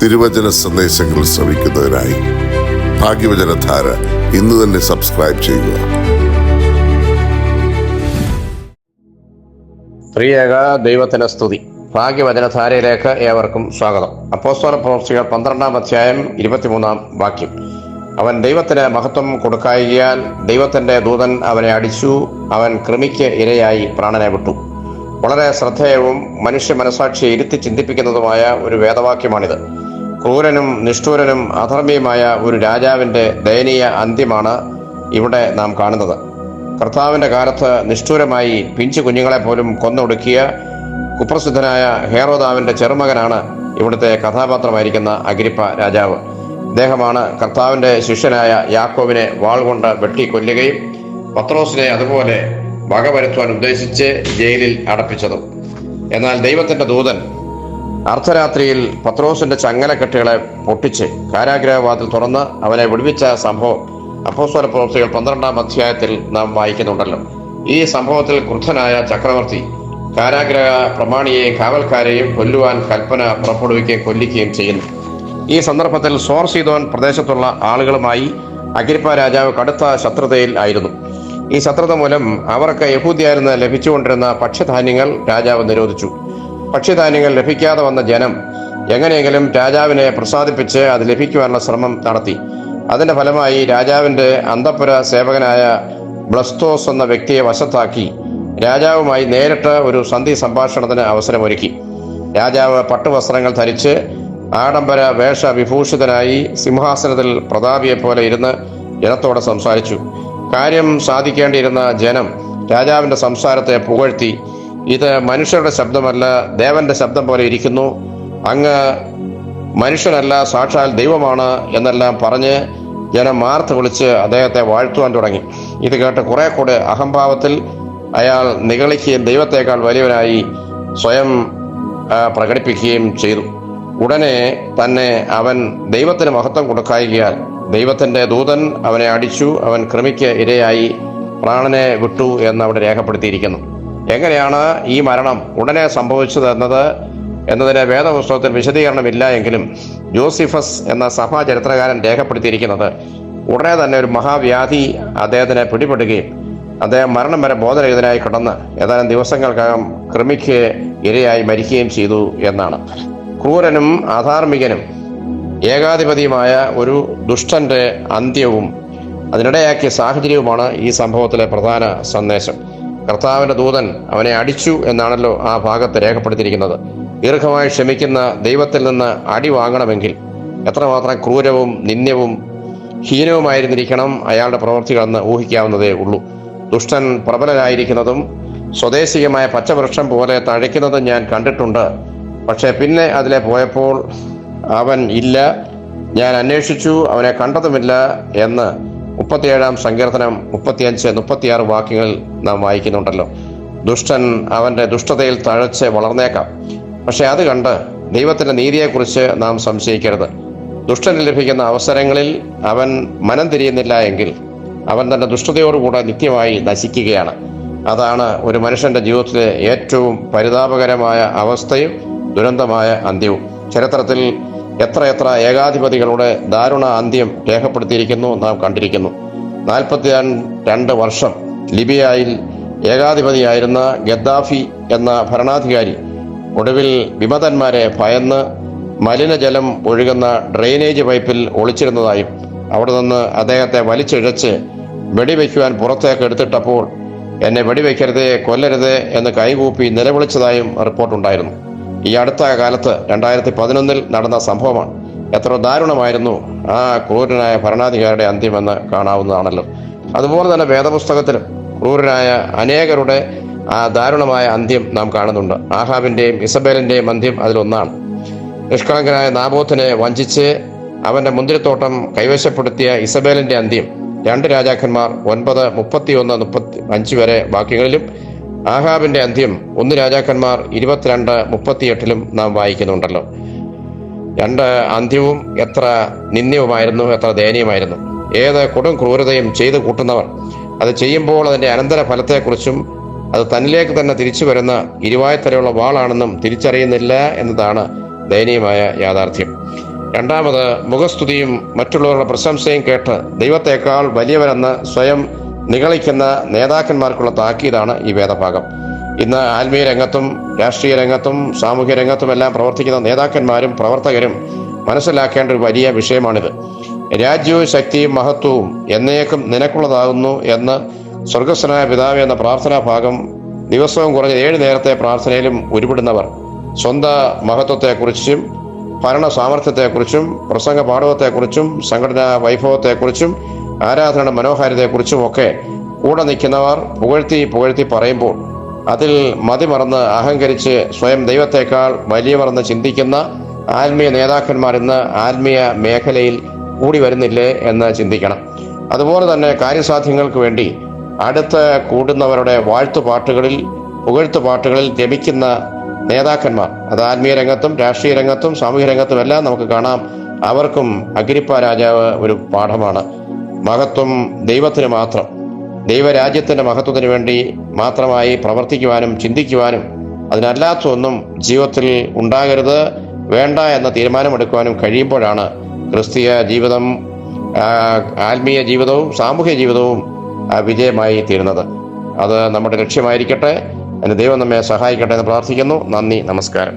തിരുവചന സന്ദേശങ്ങൾ ശ്രവിക്കുന്നതിനായി ഭാഗ്യവചനധാര ഇന്ന് തന്നെ സബ്സ്ക്രൈബ് ചെയ്യുക. പ്രിയേക ദൈവത്തിന് സ്തുതി. ഭാഗ്യവചനധാരയിലേക്ക് ഏവർക്കും സ്വാഗതം. അപ്പോസ്തല പ്രവൃത്തികൾ 12-ാം അധ്യായം 23-ാം വാക്യം. അവൻ ദൈവത്തിന് മഹത്വം കൊടുക്കായികയാൽ ദൈവത്തിന്റെ ദൂതൻ അവനെ അടിച്ചു, അവൻ കൃമിക്ക് ഇരയായി പ്രാണനെ വിട്ടു. വളരെ ശ്രദ്ധേയവും മനുഷ്യ മനസാക്ഷിയെ ഇരുത്തി ചിന്തിപ്പിക്കുന്നതുമായ ഒരു വേദവാക്യമാണിത്. ക്രൂരനും നിഷ്ഠൂരനും അധർമ്മിയുമായ ഒരു രാജാവിന്റെ ദയനീയ അന്ത്യമാണ് ഇവിടെ നാം കാണുന്നത്. കർത്താവിന്റെ കാലത്ത് നിഷ്ഠൂരമായി പിഞ്ചു കുഞ്ഞുങ്ങളെ പോലും കൊന്നൊടുക്കിയ കുപ്രസിദ്ധനായ ഹേറോദാവിന്റെ ചെറുമകനാണ് ഇവിടുത്തെ കഥാപാത്രമായിരിക്കുന്ന അഗ്രിപ്പ രാജാവ്. അദ്ദേഹമാണ് കർത്താവിന്റെ ശിഷ്യനായ യാക്കോബിനെ വാൾ കൊണ്ട് വെട്ടിക്കൊല്ലുകയും പത്രോസിനെ അതുപോലെ വകവരുത്തുവാൻ ഉദ്ദേശിച്ച് ജയിലിൽ അടപ്പിച്ചതും. എന്നാൽ ദൈവത്തിന്റെ ദൂതൻ അർദ്ധരാത്രിയിൽ പത്രോസിന്റെ ചങ്ങലക്കെട്ടുകളെ പൊട്ടിച്ച് കാരാഗ്രഹവാതിൽ തുറന്ന് അവനെ വിടുവിച്ച സംഭവം അപ്പോസ്തല പ്രവൃത്തികൾ 12-ാം അധ്യായത്തിൽ നാം വായിക്കുന്നുണ്ടല്ലോ. ഈ സംഭവത്തിൽ ക്രുദ്ധനായ ചക്രവർത്തി കാരാഗ്രഹ പ്രമാണിയെയും കാവൽക്കാരെയും കൊല്ലുവാൻ കൽപ്പന പുറപ്പെടുവിക്കുകയും കൊല്ലിക്കുകയും ചെയ്യുന്നു. ഈ സന്ദർഭത്തിൽ സോർ സീദോൻ പ്രദേശത്തുള്ള ആളുകളുമായി അഗ്രിപ്പ രാജാവ് കടുത്ത ശത്രുതയിൽ ആയിരുന്നു. ഈ ശത്രുത മൂലം അവർക്ക് യഹൂദ്യരിൽ ലഭിച്ചുകൊണ്ടിരുന്ന ഭക്ഷ്യധാന്യങ്ങൾ രാജാവ് നിരോധിച്ചു. ഭക്ഷ്യധാന്യങ്ങൾ ലഭിക്കാതെ വന്ന ജനം എങ്ങനെയെങ്കിലും രാജാവിനെ പ്രസാദിപ്പിച്ച് അത് ലഭിക്കുവാനുള്ള ശ്രമം നടത്തി. അതിന്റെ ഫലമായി രാജാവിന്റെ അന്തഃപുര സേവകനായ ബ്ലസ്തോസ് എന്ന വ്യക്തിയെ വശത്താക്കി രാജാവുമായി നേരിട്ട് ഒരു സന്ധി സംഭാഷണത്തിന് അവസരമൊരുക്കി. രാജാവ് പട്ടുവസ്ത്രങ്ങൾ ധരിച്ച് ആഡംബര വേഷവിഭൂഷിതനായി സിംഹാസനത്തിൽ പ്രതാപിയെ പോലെ ഇരുന്ന് ജനത്തോട് സംസാരിച്ചു. കാര്യം സാധിക്കേണ്ടിയിരുന്ന ജനം രാജാവിന്റെ സംസാരത്തെ പുകഴ്ത്തി, ഇത് മനുഷ്യരുടെ ശബ്ദമല്ല, ദേവന്റെ ശബ്ദം പോലെ ഇരിക്കുന്നു, അങ്ങ് മനുഷ്യനല്ല, സാക്ഷാൽ ദൈവമാണ് എന്നെല്ലാം പറഞ്ഞ് ജനം മാർത്ത് വിളിച്ച് അദ്ദേഹത്തെ വാഴ്ത്തുവാൻ തുടങ്ങി. ഇത് കേട്ട് കുറെ കൂടെ അഹംഭാവത്തിൽ അയാൾ നിഗളിക്കുകയും ദൈവത്തെക്കാൾ വലിയവനായി സ്വയം പ്രകടിപ്പിക്കുകയും ചെയ്തു. ഉടനെ തന്നെ അവൻ ദൈവത്തിന് മഹത്വം കൊടുക്കായികയാൽ ദൈവത്തിന്റെ ദൂതൻ അവനെ അടിച്ചു, അവൻ കൃമിക്ക് ഇരയായി പ്രാണനെ വിട്ടു എന്ന് അവിടെ രേഖപ്പെടുത്തിയിരിക്കുന്നു. എങ്ങനെയാണ് ഈ മരണം ഉടനെ സംഭവിച്ചത് എന്നതിന് വേദപുസ്തകത്തിൽ വിശദീകരണമില്ല എങ്കിലും ജോസിഫസ് എന്ന സഭാ ചരിത്രകാരൻ രേഖപ്പെടുത്തിയിരിക്കുന്നത് ഉടനെ തന്നെ ഒരു മഹാവ്യാധി അദ്ദേഹത്തിന് പിടിപെടുകയും അദ്ദേഹം മരണം വരെ ബോധരഹിതനായി കിടന്ന് ഏതാനും ദിവസങ്ങൾക്കകം കൃമിക്ക് ഇരയായി മരിക്കുകയും ചെയ്തു എന്നാണ്. ക്രൂരനും അധാർമികനും ഏകാധിപതിയുമായ ഒരു ദുഷ്ടന്റെ അന്ത്യവും അതിനിടയാക്കിയ സാഹചര്യവുമാണ് ഈ സംഭവത്തിലെ പ്രധാന സന്ദേശം. കർത്താവിന്റെ ദൂതൻ അവനെ അടിച്ചു എന്നാണല്ലോ ആ ഭാഗത്ത് രേഖപ്പെടുത്തിയിരിക്കുന്നത്. ദീർഘമായി ക്ഷമിക്കുന്ന ദൈവത്തിൽ നിന്ന് അടി വാങ്ങണമെങ്കിൽ എത്രമാത്രം ക്രൂരവും നിന്ദ്യവും ഹീനവുമായിരുന്നിരിക്കണം അയാളുടെ പ്രവൃത്തികളെന്ന് ഊഹിക്കാവുന്നതേ ഉള്ളൂ. ദുഷ്ടൻ പ്രബലനായിരിക്കുന്നതും സ്വദേശികമായ പച്ചവൃക്ഷം പോലെ തഴയ്ക്കുന്നതും ഞാൻ കണ്ടിട്ടുണ്ട്. പക്ഷെ പിന്നെ അതിലെ പോയപ്പോൾ അവൻ ഇല്ല, ഞാൻ അന്വേഷിച്ചു, അവനെ കണ്ടതുമില്ല എന്ന് 37-ാം സങ്കീർത്തനം 35-36 വാക്യങ്ങളിൽ നാം വായിക്കുന്നുണ്ടല്ലോ. ദുഷ്ടൻ അവന്റെ ദുഷ്ടതയിൽ തഴച്ച് വളർന്നേക്കാം, പക്ഷെ അത് കണ്ട് ദൈവത്തിന്റെ നീതിയെക്കുറിച്ച് നാം സംശയിക്കരുത്. ദുഷ്ടന് ലഭിക്കുന്ന അവസരങ്ങളിൽ അവൻ മനം തിരിയുന്നില്ല എങ്കിൽ അവൻ തന്റെ ദുഷ്ടതയോടുകൂടെ നിത്യമായി നശിക്കുകയാണ്. അതാണ് ഒരു മനുഷ്യന്റെ ജീവിതത്തിലെ ഏറ്റവും പരിതാപകരമായ അവസ്ഥയും ദുരന്തമായ അന്ത്യവും. ചരിത്രത്തിൽ എത്ര ഏകാധിപതികളുടെ ദാരുണ അന്ത്യം രേഖപ്പെടുത്തിയിരിക്കുന്നു നാം കണ്ടിരിക്കുന്നു. 42 വർഷം ലിബിയയിൽ ഏകാധിപതിയായിരുന്ന ഗദ്ദാഫി എന്ന ഭരണാധികാരി ഒടുവിൽ വിമതന്മാരെ ഭയന്ന് മലിനജലം ഒഴുകുന്ന ഡ്രെയിനേജ് പൈപ്പിൽ ഒളിച്ചിരുന്നതായും അവിടെ നിന്ന് അദ്ദേഹത്തെ വലിച്ചിഴച്ച് വെടിവെക്കുവാൻ പുറത്തേക്ക് എടുത്തിട്ടപ്പോൾ എന്നെ വെടിവെക്കരുതേ, കൊല്ലരുതേ എന്ന് കൈകൂപ്പി നിലവിളിച്ചതായും റിപ്പോർട്ടുണ്ടായിരുന്നു. ഈ അടുത്ത കാലത്ത് 2011 നടന്ന സംഭവമാണ്. എത്ര ദാരുണമായിരുന്നു ആ ക്രൂരനായ ഭരണാധികാരിയുടെ അന്ത്യമെന്ന് കാണാവുന്നതാണല്ലോ. അതുപോലെ തന്നെ വേദപുസ്തകത്തിലും ക്രൂരനായ അനേകരുടെ ആ ദാരുണമായ അന്ത്യം നാം കാണുന്നുണ്ട്. ആഹാബിന്റെയും ഇസബേലിന്റെയും അന്ത്യം അതിലൊന്നാണ്. നിഷ്കളങ്കനായ നാബോത്തിനെ വഞ്ചിച്ച് അവന്റെ മുന്തിരിത്തോട്ടം കൈവശപ്പെടുത്തിയ ഇസബേലിന്റെ അന്ത്യം 2 രാജാക്കന്മാർ 9:31-35 വരെ വാക്യങ്ങളിലും ആഹാബിന്റെ അന്ത്യം 1 രാജാക്കന്മാർ 22:38 നാം വായിക്കുന്നുണ്ടല്ലോ. 2 അന്ത്യവും എത്ര നിന്ദ്യവുമായിരുന്നു, എത്ര ദയനീയമായിരുന്നു. ഏത് കൊടും ക്രൂരതയും ചെയ്തു കൂട്ടുന്നവർ അത് ചെയ്യുമ്പോൾ അതിന്റെ അനന്തര ഫലത്തെക്കുറിച്ചും അത് തന്നിലേക്ക് തന്നെ തിരിച്ചു വരുന്ന ഇരുവായത്തരമുള്ള വാളാണെന്നും തിരിച്ചറിയുന്നില്ല എന്നതാണ് ദയനീയമായ യാഥാർത്ഥ്യം. രണ്ടാമത്, മുഖസ്തുതിയും മറ്റുള്ളവരുടെ പ്രശംസയും കേട്ട് ദൈവത്തെക്കാൾ വലിയവരെന്ന് സ്വയം നിഗളിക്കുന്ന നേതാക്കന്മാർക്കുള്ള താക്കീതാണ് ഈ വേദഭാഗം. ഇന്ന് ആത്മീയ രംഗത്തും രാഷ്ട്രീയ രംഗത്തും സാമൂഹ്യ രംഗത്തുമെല്ലാം പ്രവർത്തിക്കുന്ന നേതാക്കന്മാരും പ്രവർത്തകരും മനസ്സിലാക്കേണ്ട ഒരു വലിയ വിഷയമാണിത്. രാജ്യവും ശക്തിയും മഹത്വവും എന്നേക്കും നിനക്കുള്ളതാകുന്നു എന്ന് സ്വർഗസ്ഥനായ പിതാവേ എന്ന പ്രാർത്ഥനാ ഭാഗം ദിവസവും കുറഞ്ഞ 7 നേരത്തെ പ്രാർത്ഥനയിലും ഉരുവിടുന്നവർ സ്വന്തം മഹത്വത്തെക്കുറിച്ചും ഭരണ സാമർഥ്യത്തെക്കുറിച്ചും പ്രസംഗ പാഠവത്തെക്കുറിച്ചും സംഘടനാ വൈഭവത്തെക്കുറിച്ചും ആരാധനയുടെ മനോഹാരിതയെക്കുറിച്ചും ഒക്കെ കൂടെ നിൽക്കുന്നവർ പുകഴ്ത്തി പറയുമ്പോൾ അതിൽ മതിമറന്ന് അഹങ്കരിച്ച് സ്വയം ദൈവത്തെക്കാൾ വലിയവരെന്ന് ചിന്തിക്കുന്ന ആത്മീയ നേതാക്കന്മാർ ഇന്ന് ആത്മീയ മേഖലയിൽ കൂടി വരുന്നില്ലേ എന്ന് ചിന്തിക്കണം. അതുപോലെ തന്നെ കാര്യസാധ്യങ്ങൾക്ക് വേണ്ടി അടുത്ത് കൂടുന്നവരുടെ പുകഴ്ത്തുപാട്ടുകളിൽ രമിക്കുന്ന നേതാക്കന്മാർ, അത് ആത്മീയ രംഗത്തും രാഷ്ട്രീയ രംഗത്തും സാമൂഹ്യ രംഗത്തും എല്ലാം നമുക്ക് കാണാം. അവർക്കും അഗ്രിപ്പ രാജാവ് ഒരു പാഠമാണ്. മഹത്വം ദൈവത്തിന് മാത്രം, ദൈവരാജ്യത്തിന്റെ മഹത്വത്തിന് വേണ്ടി മാത്രമായി പ്രവർത്തിക്കുവാനും ചിന്തിക്കുവാനും അതിനല്ലാത്ത ഒന്നും ജീവിതത്തിൽ ഉണ്ടാകരുത്, വേണ്ട എന്ന തീരുമാനമെടുക്കുവാനും കഴിയുമ്പോഴാണ് ക്രിസ്തീയ ജീവിതം, ആത്മീയ ജീവിതവും സാമൂഹ്യ ജീവിതവും വിജയമായി തീരുന്നത്. അത് നമ്മുടെ ലക്ഷ്യമായിരിക്കട്ടെ. അതിന് ദൈവം നമ്മെ സഹായിക്കട്ടെ എന്ന് പ്രാർത്ഥിക്കുന്നു. നന്ദി, നമസ്കാരം.